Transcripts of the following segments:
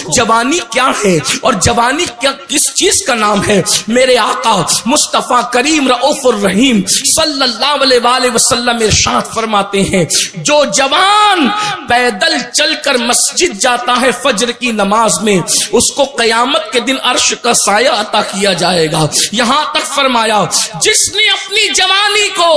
جوانی کیا ہے اور جوانی کیا کس چیز کا نام ہے، میرے آقا مصطفیٰ کریم رؤوف الرحیم صلی اللہ علیہ وآلہ وسلم ارشاد فرماتے ہیں، جو جوان پیدل چل کر مسجد جاتا ہے فجر کی نماز میں، اس کو قیامت کے دن عرش کا سایہ عطا کیا جائے گا۔ یہاں تک فرمایا جس نے اپنی جوانی کو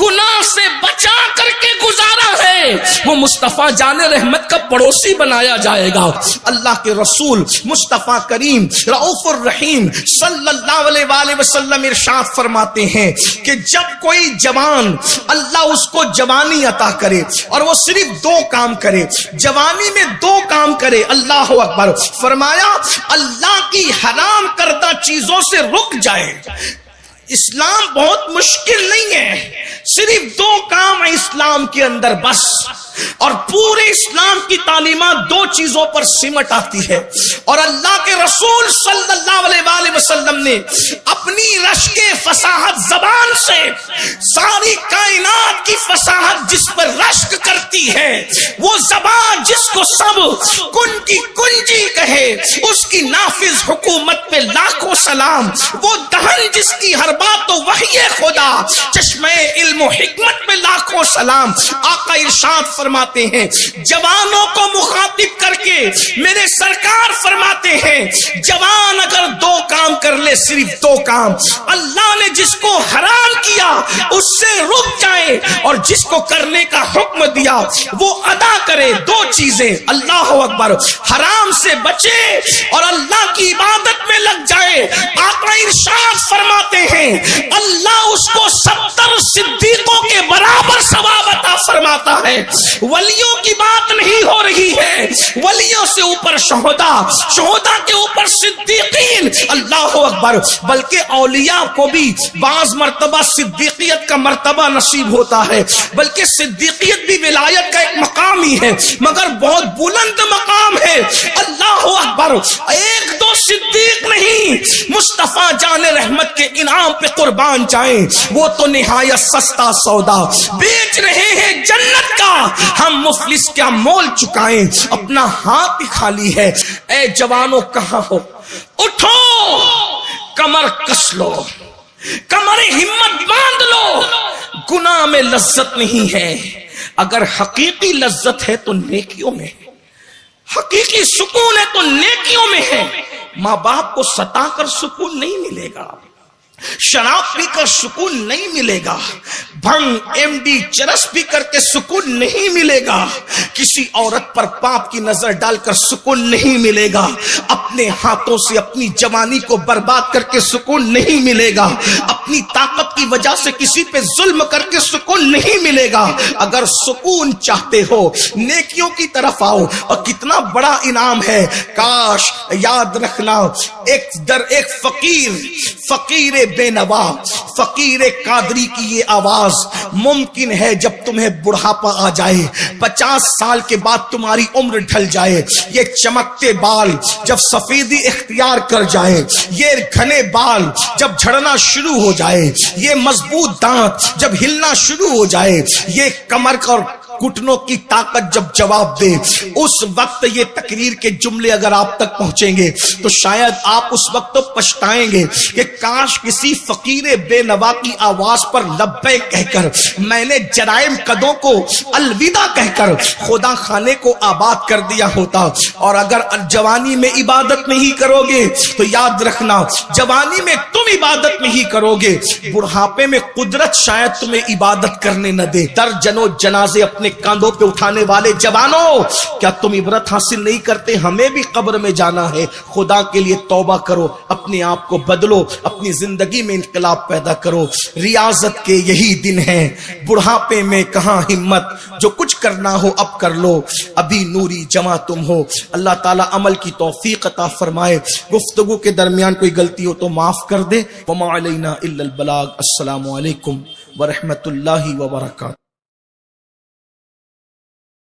گناہ سے بچا کر کے گزارا ہے وہ مصطفیٰ جان رحمت کا پڑوسی بنایا جائے گا۔ اللہ کے رسول مصطفیٰ کریم رؤوف الرحیم صلی اللہ علیہ وآلہ وسلم ارشاد فرماتے ہیں کہ جب کوئی جوان اللہ اس کو جوانی عطا کرے اور وہ صرف دو کام کرے، جوانی میں دو کام کرے، اللہ اکبر، فرمایا اللہ کی حرام کردہ چیزوں سے رک جائے۔ اسلام بہت مشکل نہیں ہے، صرف دو کام ہے اسلام کے اندر بس، اور پورے اسلام کی تعلیمات دو چیزوں پر سمٹ آتی ہے، اور اللہ کے رسول صلی اللہ علیہ وآلہ وسلم نے اپنی رشک فصاحت زبان سے ساری کائنات کی فصاحت جس پر رشک کرتی ہے، وہ زبان جس کو سب کن کی کنجی کہے، اس کی نافذ حکومت پہ لاکھوں سلام، وہ دہن جس کی ہر بات تو وحی خدا، چشمے علم و حکمت پہ لاکھوں سلام۔ آقا ارشاد فرماتے ہیں، جوانوں کو مخاطب کر کے میرے سرکار فرماتے ہیں، جوان اگر دو کام کر لے، صرف دو کام، اللہ نے جس کو حرام کیا اس سے رک جائے، اور جس کو کرنے کا حکم دیا وہ ادا کرے۔ دو چیزیں، اللہ اکبر، حرام سے بچے اور اللہ کی عبادت میں لگ جائے۔ آقا ارشاد فرماتے ہیں اللہ اس کو 70 صدیقوں کے برابر ثواب عطا فرماتا ہے۔ ولیوں کی بات نہیں ہو رہی ہے، ولیوں سے اوپر شہداء، شہداء کے اوپر صدیقین، اللہ اکبر، بلکہ اولیاء کو بھی بعض مرتبہ صدیقیت کا مرتبہ نصیب ہوتا ہے، بلکہ صدیقیت بھی ولایت کا ایک مقام ہی ہے، مگر بہت بلند مقام ہے۔ اللہ اکبر، ایک دو صدیق نہیں، مصطفیٰ جان رحمت کے انعام پہ قربان جائیں، وہ تو نہایت سستا سودا بیچ رہے ہیں جنت کا، ہم مفلس کیا مول چکائیں، اپنا ہاتھ ہی خالی ہے۔ اے جوانوں کہاں ہو، اٹھو، کمر کس لو، کمر ہمت باندھ لو، گناہ میں لذت نہیں ہے، اگر حقیقی لذت ہے تو نیکیوں میں، حقیقی سکون ہے تو نیکیوں میں ہے۔ ماں باپ کو ستا کر سکون نہیں ملے گا، شراب پی کر سکون نہیں ملے گا، بھنگ ایم ڈی چرس پی کر کے سکون نہیں ملے گا، کسی عورت پر پاپ کی نظر ڈال کر سکون نہیں ملے گا، اپنے ہاتھوں سے اپنی جوانی کو برباد کر کے سکون نہیں ملے گا، اپنی طاقت کی وجہ سے کسی پہ ظلم کر کے سکون نہیں ملے گا۔ اگر سکون چاہتے ہو نیکیوں کی طرف آؤ، اور کتنا بڑا انعام ہے، کاش یاد رکھنا، ایک فقیر بے نوا، فقیر قادری کی یہ آواز ممکن ہے جب تمہیں بڑھاپا آ جائے، 50 سال کے بعد تمہاری عمر ڈھل جائے، یہ چمکتے بال جب سفیدی اختیار کر جائے، یہ گھنے بال جب جھڑنا شروع ہو جائے، یہ مضبوط دانت جب ہلنا شروع ہو جائے، یہ کمر اور گھٹنوں کی طاقت جب جواب دے، اس وقت یہ تقریر کے جملے اگر آپ تک پہنچیں گے تو شاید آپ اس وقت تو پچھتائیں گے کہ کاش کسی فقیر بے نوا کی آواز پر لبیک کہہ کر میں نے جرائم قدوں کو الوداع کہہ کر خدا خانے کو آباد کر دیا ہوتا۔ اور اگر جوانی میں عبادت نہیں کرو گے تو یاد رکھنا، جوانی میں تم عبادت نہیں کرو گے، بڑھاپے میں قدرت شاید تمہیں عبادت کرنے نہ دے۔ درجنوں جنازے اپنے کاندھوں پہ اٹھانے والے جوانوں، کیا تم عبرت حاصل نہیں کرتے؟ ہمیں بھی قبر میں جانا ہے، خدا کے لیے توبہ کرو، اپنے آپ کو بدلو، اپنی زندگی میں انقلاب پیدا کرو۔ ریاضت کے یہی دن ہیں، بڑھاپے میں کہاں ہمت، جو کچھ کرنا ہو اب کر لو، ابھی نوری جمع تم ہو۔ اللہ تعالیٰ عمل کی توفیق عطا فرمائے۔ گفتگو کے درمیان کوئی غلطی ہو تو معاف کر دے۔ وما علینا الا البلاغ۔ السلام علیکم ورحمۃ اللہ وبرکاتہ۔